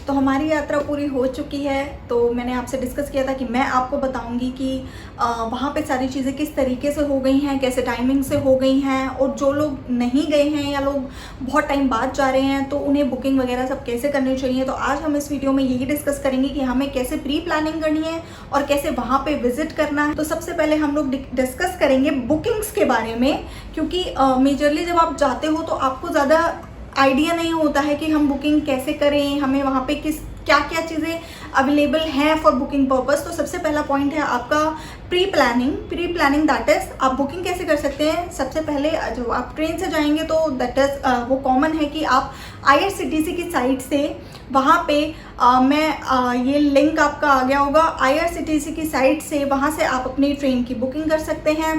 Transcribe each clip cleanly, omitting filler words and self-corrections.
तो हमारी यात्रा पूरी हो चुकी है। तो मैंने आपसे डिस्कस किया था कि मैं आपको बताऊंगी कि वहाँ पे सारी चीज़ें किस तरीके से हो गई हैं, कैसे टाइमिंग से हो गई हैं, और जो लोग नहीं गए हैं या लोग बहुत टाइम बाद जा रहे हैं तो उन्हें बुकिंग वगैरह सब कैसे करनी चाहिए। तो आज हम इस वीडियो में यही डिस्कस करेंगे कि हमें कैसे प्री प्लानिंग करनी है और कैसे वहाँ पे विजिट करना है। तो सबसे पहले हम लोग डिस्कस करेंगे बुकिंग्स के बारे में, क्योंकि मेजरली जब आप जाते हो तो आपको ज़्यादा आइडिया नहीं होता है कि हम बुकिंग कैसे करें, हमें वहाँ पे क्या क्या चीज़ें अवेलेबल हैं फॉर बुकिंग पर्पस। तो सबसे पहला पॉइंट है आपका प्री प्लानिंग दैट इज़ आप बुकिंग कैसे कर सकते हैं। सबसे पहले जो आप ट्रेन से जाएंगे तो दैट इज़ वो कॉमन है कि आप IRCTC की साइट से वहाँ पे ये लिंक आपका आ गया होगा IRCTC की साइट से, वहाँ से आप अपनी ट्रेन की बुकिंग कर सकते हैं।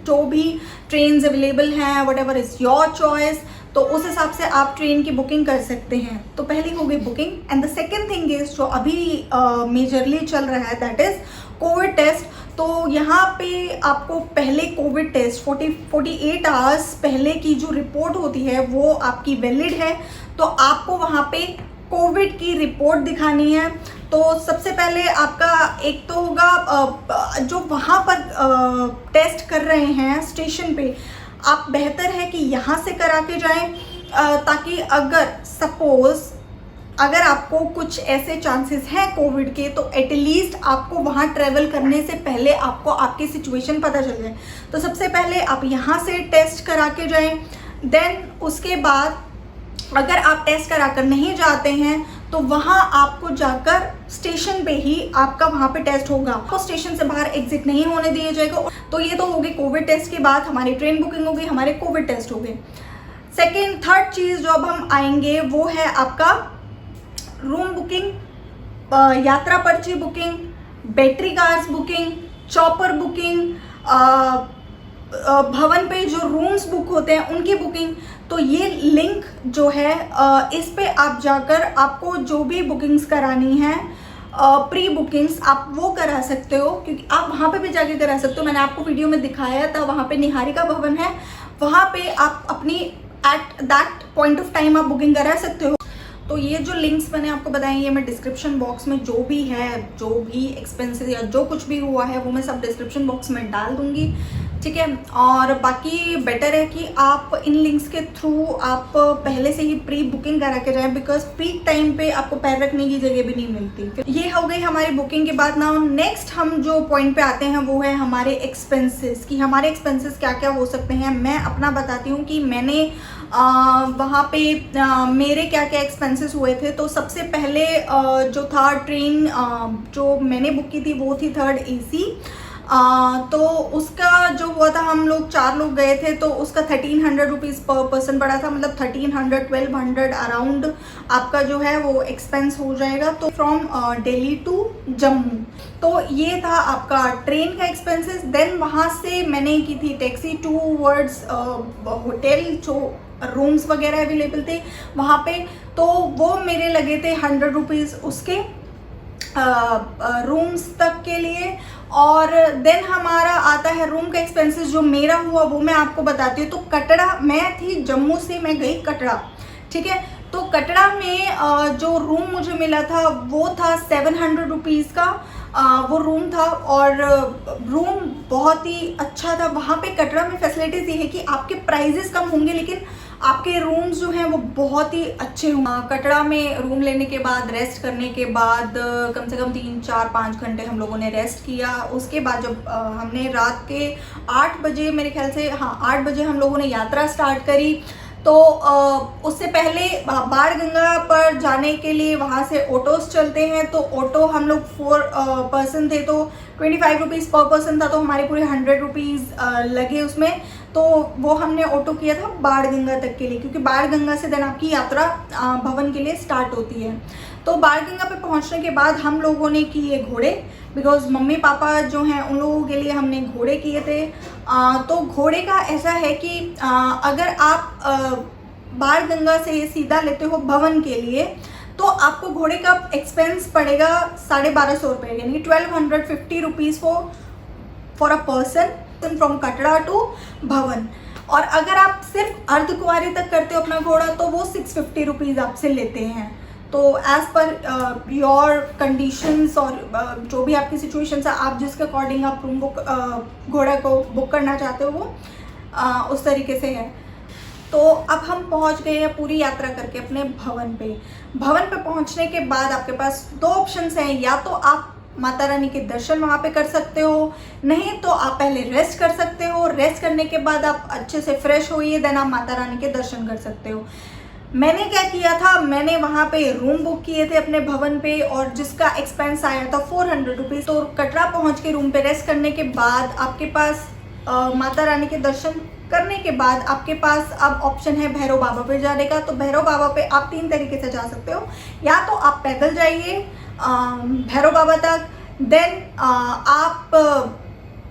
जो भी ट्रेन्स अवेलेबल हैं, what ever is your choice, तो उस हिसाब से आप ट्रेन की बुकिंग कर सकते हैं। तो पहली हो गई booking. And the second thing is जो अभी मेजरली चल रहा है दैट इज़ कोविड टेस्ट। तो यहाँ पे आपको पहले कोविड टेस्ट 48 आवर्स पहले की जो रिपोर्ट होती है वो आपकी वैलिड है, तो आपको वहाँ पे कोविड की रिपोर्ट दिखानी है। तो सबसे पहले आपका एक तो होगा जो वहाँ पर टेस्ट कर रहे हैं स्टेशन पे, आप बेहतर है कि यहाँ से करा के जाएं, ताकि अगर आपको कुछ ऐसे चांसेस हैं कोविड के तो एटलीस्ट आपको वहाँ ट्रैवल करने से पहले आपको आपकी सिचुएशन पता चल जाए। तो सबसे पहले आप यहाँ से टेस्ट करा के जाएं। देन उसके बाद अगर आप टेस्ट करा कर नहीं जाते हैं तो वहाँ आपको जाकर स्टेशन पे ही आपका वहाँ पे टेस्ट होगा, आपको स्टेशन से बाहर एग्जिट नहीं होने दिया जाएगा। तो ये तो हो गई कोविड टेस्ट के बाद हमारी ट्रेन बुकिंग हो गई, हमारे कोविड टेस्ट हो गए। थर्ड चीज़ जो अब हम आएंगे वो है आपका रूम बुकिंग, यात्रा पर्ची booking, battery cars booking, chopper booking, भवन पे जो रूम्स बुक होते हैं उनकी बुकिंग। तो ये लिंक जो है इस पे आप जाकर आपको जो भी बुकिंग्स करानी है, प्री बुकिंग्स आप वो करा सकते हो, क्योंकि आप वहाँ पे भी जाके करा सकते हो। मैंने आपको वीडियो में दिखाया था, वहाँ पे निहारिका भवन है, वहाँ पे आप अपनी at that point of time आप बुकिंग करा सकते हो। तो ये जो लिंक्स मैंने आपको बताए ये मैं डिस्क्रिप्शन बॉक्स में जो भी है, जो भी एक्सपेंसेस या जो कुछ भी हुआ है वो मैं सब डिस्क्रिप्शन बॉक्स में डाल दूंगी, ठीक है। और बाकी बेटर है कि आप इन लिंक्स के थ्रू आप पहले से ही प्री बुकिंग करा के जाएं, बिकॉज पीक टाइम पे आपको पैर रखने की जगह भी नहीं मिलती। ये हो गई हमारी बुकिंग के बाद। नाउ नेक्स्ट हम जो पॉइंट पे आते हैं वो है हमारे एक्सपेंसेस, कि हमारे एक्सपेंसेस क्या क्या हो सकते हैं। मैं अपना बताती हूँ कि मैंने वहाँ पे मेरे क्या क्या एक्सपेंसेस हुए थे। तो सबसे पहले जो था ट्रेन जो मैंने बुक की थी वो थी 3rd AC। तो उसका जो हुआ था, हम लोग 4 लोग गए थे, तो उसका 1300 रुपीज़ पर पर्सन पड़ा था, मतलब 1300-1200 अराउंड आपका जो है वो एक्सपेंस हो जाएगा। तो फ्रॉम दिल्ली टू जम्मू, तो ये था आपका ट्रेन का एक्सपेंसेस। देन वहाँ से मैंने की थी टैक्सी टूवर्ड्स होटल, जो रूम्स वगैरह अवेलेबल थे वहाँ पे, तो वो मेरे लगे थे 100 रुपीज़ उसके रूम्स तक के लिए। और देन हमारा आता है रूम का एक्सपेंसेस। जो मेरा हुआ वो मैं आपको बताती हूँ। तो कटरा, मैं थी जम्मू से मैं गई कटरा, ठीक है। तो कटरा में जो रूम मुझे मिला था वो था 700 रुपीज़ का वो रूम था, और रूम बहुत ही अच्छा था। वहाँ पे कटरा में फैसिलिटीज़ ये है कि आपके प्राइजेस कम होंगे लेकिन आपके रूम्स जो हैं वो बहुत ही अच्छे होंगे। कटरा में रूम लेने के बाद, रेस्ट करने के बाद कम से कम 3-4-5 घंटे हम लोगों ने रेस्ट किया। उसके बाद जब हमने रात के 8 बजे, मेरे ख्याल से 8 बजे हम लोगों ने यात्रा स्टार्ट करी। तो उससे पहले बाणगंगा पर जाने के लिए वहाँ से ऑटोस चलते हैं। तो ऑटो हम लोग 4 पर्सन थे, तो 25 रुपीज़ पर पर्सन था, तो हमारे पूरे 100 रुपीज़ लगे उसमें। तो वो हमने ऑटो किया था बाणगंगा तक के लिए, क्योंकि बाणगंगा से देन आपकी यात्रा भवन के लिए स्टार्ट होती है। तो बाणगंगा पे पहुंचने के बाद हम लोगों ने किए घोड़े, बिकॉज मम्मी पापा जो हैं उन लोगों के लिए हमने घोड़े किए थे। तो घोड़े का ऐसा है कि अगर आप बाणगंगा से सीधा लेते हो भवन के लिए तो आपको घोड़े का एक्सपेंस पड़ेगा 1250 रुपये, यानी 1250 rupees for a person from Katra to Bhawan. और अगर आप सिर्फ अर्धकुंवारी तक करते हो अपना घोड़ा तो वो 650 रुपीज़ आपसे लेते हैं। तो एज़ पर योर कंडीशंस और जो भी आपकी सिचुएशन है, आप जिसके अकॉर्डिंग आप रूम बुक घोड़ा को बुक करना चाहते हो वो उस तरीके से है। तो अब हम पहुंच गए हैं पूरी यात्रा करके अपने भवन पे। भवन पे पहुंचने के बाद आपके पास दो ऑप्शंस हैं, या तो आप माता रानी के दर्शन वहाँ पे कर सकते हो, नहीं तो आप पहले रेस्ट कर सकते हो। रेस्ट करने के बाद आप अच्छे से फ्रेश होइए, देन आप माता रानी के दर्शन कर सकते हो। मैंने क्या किया था, मैंने वहाँ पे रूम बुक किए थे अपने भवन पे और जिसका एक्सपेंस आया था 400 रुपीज़। तो कटरा पहुँच के रूम पे रेस्ट करने के बाद आपके पास माता रानी के दर्शन करने के बाद आपके पास अब ऑप्शन है भैरव बाबा पे जाने का। तो भैरव बाबा पे आप 3 तरीके से जा सकते हो, या तो आप पैदल जाइए भैरव बाबा तक, देन आप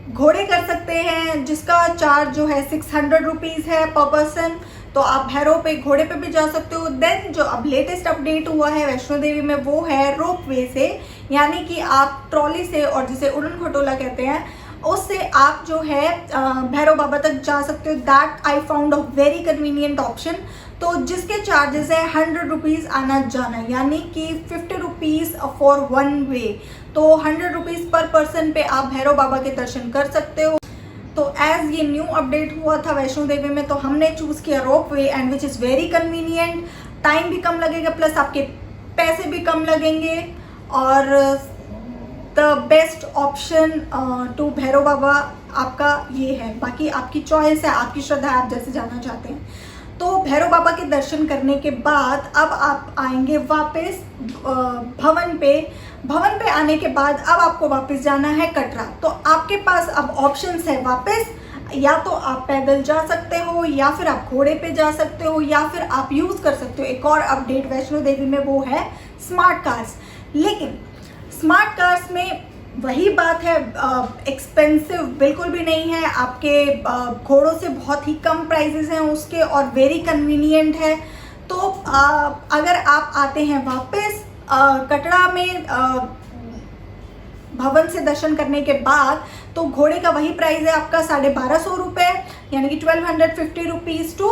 घोड़े कर सकते हैं जिसका चार्ज जो है 600 रुपीज़ है पर पर्सन। तो आप भैरव पे घोड़े पे भी जा सकते हो। देन जो अब लेटेस्ट अपडेट हुआ है वैष्णो देवी में वो है रोप वे से, यानी कि आप ट्रॉली से और जिसे उड़न खटोला कहते हैं उससे आप जो है भैरव बाबा तक जा सकते हो। That I found a very convenient option. तो जिसके चार्जेस है 100 रुपीज़ आना जाना, यानी कि 50 रुपीज़ फॉर वन वे। तो 100 रुपीज़ पर पर्सन पे आप भैरव बाबा के दर्शन कर सकते हो। तो एज ये न्यू अपडेट हुआ था वैष्णो देवी में तो हमने चूज़ किया rope way, and which is very convenient. Time भी कम लगेगा प्लस आपके पैसे भी कम लगेंगे, और the best option to Bhairav Baba आपका ये है। बाकी आपकी चॉइस है, आपकी श्रद्धा है, आप जैसे जाना चाहते हैं। तो भैरव बाबा के दर्शन करने के बाद अब आप आएंगे वापस भवन पे। भवन पे आने के बाद अब आपको वापस जाना है कटरा। तो आपके पास अब ऑप्शंस है वापस, या तो आप पैदल जा सकते हो, या फिर आप घोड़े पे जा सकते हो, या फिर आप यूज़ कर सकते हो एक और अपडेट वैष्णो देवी में, वो है स्मार्ट कार्स। लेकिन स्मार्ट कार्स में वही बात है, एक्सपेंसिव बिल्कुल भी नहीं है। आपके घोड़ों से बहुत ही कम प्राइजेस हैं उसके, और वेरी कन्वीनियंट है। तो अगर आप आते हैं वापस कटरा में भवन से दर्शन करने के बाद, तो घोड़े का वही प्राइस है आपका 1250 रुपये, यानी कि 1250 रुपीज़ टू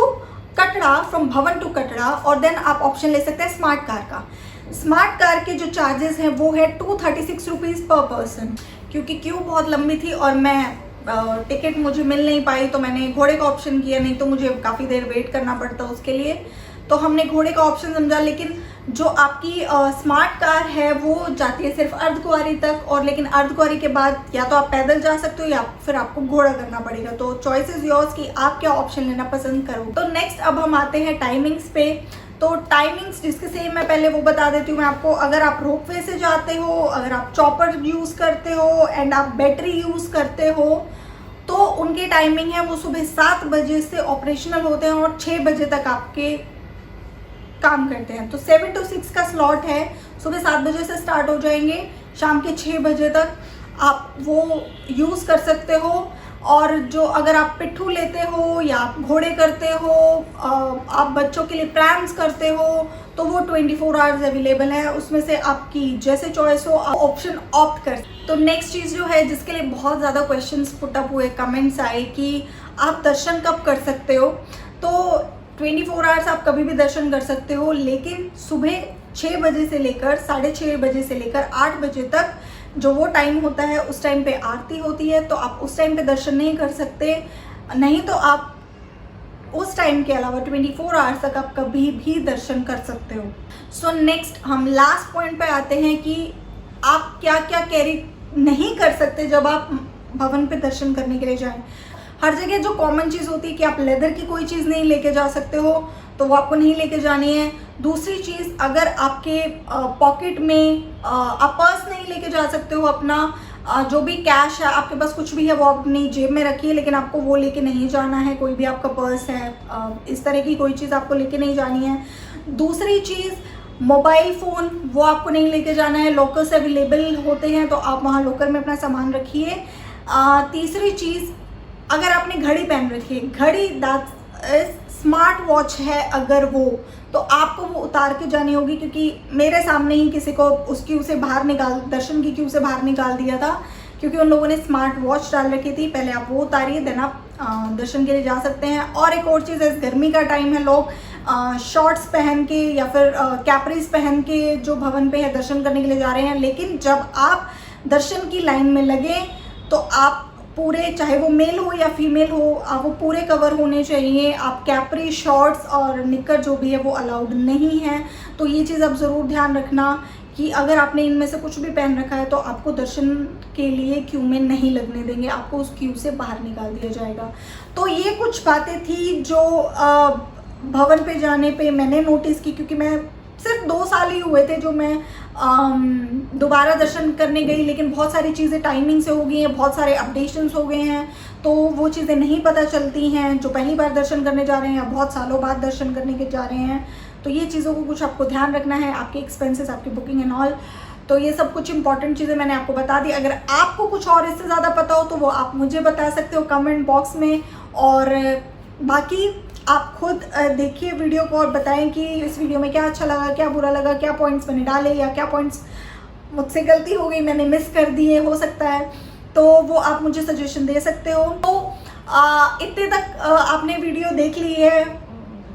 कटरा, फ्रॉम भवन टू कटरा। और देन आप ऑप्शन ले सकते हैं स्मार्ट कार का। स्मार्ट कार के जो चार्जेस हैं वो है 236 रुपीज़ पर पर्सन। क्योंकि क्यू बहुत लंबी थी और मैं टिकट मुझे मिल नहीं पाई, तो मैंने घोड़े का ऑप्शन किया, नहीं तो मुझे काफ़ी देर वेट करना पड़ता उसके लिए। तो हमने घोड़े का ऑप्शन समझा। लेकिन जो आपकी स्मार्ट कार है वो जाती है सिर्फ अर्धकुंवारी तक, और लेकिन अर्धकुंवारी के बाद या तो आप पैदल जा सकते हो या फिर आपको घोड़ा करना पड़ेगा। तो चॉइस इज योर्स कि आप क्या ऑप्शन लेना पसंद करो। तो नेक्स्ट अब हम आते हैं टाइमिंग्स पे। तो टाइमिंग्स जिसके सेम मैं पहले वो बता देती हूँ मैं आपको। अगर आप रोपवे से जाते हो, अगर आप चॉपर यूज़ करते हो एंड आप बैटरी यूज़ करते हो, तो उनकी टाइमिंग है वो सुबह 7 बजे से ऑपरेशनल होते हैं और 6 बजे तक आपके काम करते हैं। तो 7 to 6 का स्लॉट है, सुबह 7 बजे से स्टार्ट हो जाएंगे, शाम के 6 बजे तक आप वो यूज़ कर सकते हो। और जो अगर आप पिट्ठू लेते हो या आप घोड़े करते हो, आप बच्चों के लिए प्रैम्स करते हो, तो वो 24 आवर्स अवेलेबल है। उसमें से आपकी जैसे चॉइस हो आप ऑप्शन ऑप्ट कर। तो नेक्स्ट चीज़ जो है जिसके लिए बहुत ज़्यादा क्वेश्चंस पुट अप हुए, कमेंट्स आए कि आप दर्शन कब कर सकते हो। तो 24 आवर्स आप कभी भी दर्शन कर सकते हो, लेकिन सुबह 6 बजे से लेकर 6:30 बजे से लेकर 8 बजे तक जो वो टाइम होता है उस टाइम पे आरती होती है, तो आप उस टाइम पे दर्शन नहीं कर सकते। नहीं तो आप उस टाइम के अलावा 24 आवर्स तक आप कभी भी दर्शन कर सकते हो। सो नेक्स्ट हम लास्ट पॉइंट पे आते हैं कि आप क्या क्या कैरी नहीं कर सकते जब आप भवन पे दर्शन करने के लिए जाएं। हर जगह जो कॉमन चीज़ होती है कि आप लेदर की कोई चीज़ नहीं लेके जा सकते हो, तो वो आपको नहीं लेके जानी है। दूसरी चीज़, अगर आपके पॉकेट में आप पर्स नहीं लेके जा सकते हो, अपना जो भी कैश है आपके पास कुछ भी है वो अपनी जेब में रखिए, लेकिन आपको वो लेके नहीं जाना है। कोई भी आपका पर्स है, इस तरह की कोई चीज़ आपको लेके नहीं जानी है। दूसरी चीज़, मोबाइल फ़ोन वो आपको नहीं लेके जाना है। लॉकर्स अवेलेबल होते हैं तो आप वहाँ लॉकर में अपना सामान रखिए। तीसरी चीज़, अगर आपने घड़ी पहन रखी है, घड़ी दैट स्मार्ट वॉच है अगर वो, तो आपको वो उतार के जानी होगी, क्योंकि मेरे सामने ही किसी को उस क्यू से बाहर दर्शन की क्यू से बाहर निकाल दिया था, क्योंकि उन लोगों ने स्मार्ट वॉच डाल रखी थी। पहले आप वो उतारिए, देन आप दर्शन के लिए जा सकते हैं। और एक और चीज़ है, गर्मी का टाइम है, लोग शॉर्ट्स पहन के या फिर कैपरीज पहन के जो भवन पे है दर्शन करने के लिए जा रहे हैं, लेकिन जब आप दर्शन की लाइन में लगे तो आप पूरे, चाहे वो मेल हो या फीमेल हो, वो पूरे कवर होने चाहिए। आप कैपरी, शॉर्ट्स और निक्कर जो भी है वो अलाउड नहीं है। तो ये चीज़ आप ज़रूर ध्यान रखना कि अगर आपने इनमें से कुछ भी पहन रखा है तो आपको दर्शन के लिए क्यू में नहीं लगने देंगे, आपको उस क्यू से बाहर निकाल दिया जाएगा। तो ये कुछ बातें थी जो भवन पे जाने पे मैंने नोटिस की, क्योंकि मैं सिर्फ 2 साल ही हुए थे जो मैं दोबारा दर्शन करने गई, लेकिन बहुत सारी चीज़ें टाइमिंग से हो गई हैं, बहुत सारे अपडेशंस हो गए हैं, तो वो चीज़ें नहीं पता चलती हैं जो पहली बार दर्शन करने जा रहे हैं या बहुत सालों बाद दर्शन करने के जा रहे हैं। तो ये चीज़ों को कुछ आपको ध्यान रखना है, आपके एक्सपेंसेस, आपकी बुकिंग एंड ऑल। तो ये सब कुछ इंपॉर्टेंट चीज़ें मैंने आपको बता दी। अगर आपको कुछ और इससे ज़्यादा पता हो तो वो आप मुझे बता सकते हो कमेंट बॉक्स में, और बाकी आप खुद देखिए वीडियो को और बताएं कि इस वीडियो में क्या अच्छा लगा, क्या बुरा लगा, क्या पॉइंट्स मैंने डाले या क्या पॉइंट्स मुझसे गलती हो गई, मैंने मिस कर दिए, हो सकता है, तो वो आप मुझे सजेशन दे सकते हो। तो इतने तक आपने वीडियो देख ली है,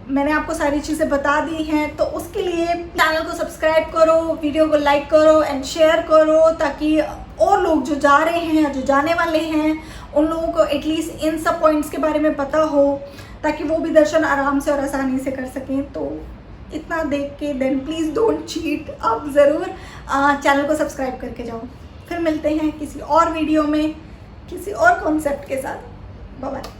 मैंने आपको सारी चीज़ें बता दी हैं, तो उसके लिए चैनल को सब्सक्राइब करो, वीडियो को लाइक करो एंड शेयर करो, ताकि और लोग जो जा रहे हैं या जो जाने वाले हैं उन लोगों को एटलीस्ट इन सब पॉइंट्स के बारे में पता हो, ताकि वो भी दर्शन आराम से और आसानी से कर सकें। तो इतना देख के देन प्लीज़ डोंट चीट, आप ज़रूर चैनल को सब्सक्राइब करके जाओ। फिर मिलते हैं किसी और वीडियो में किसी और कॉन्सेप्ट के साथ। Bye bye.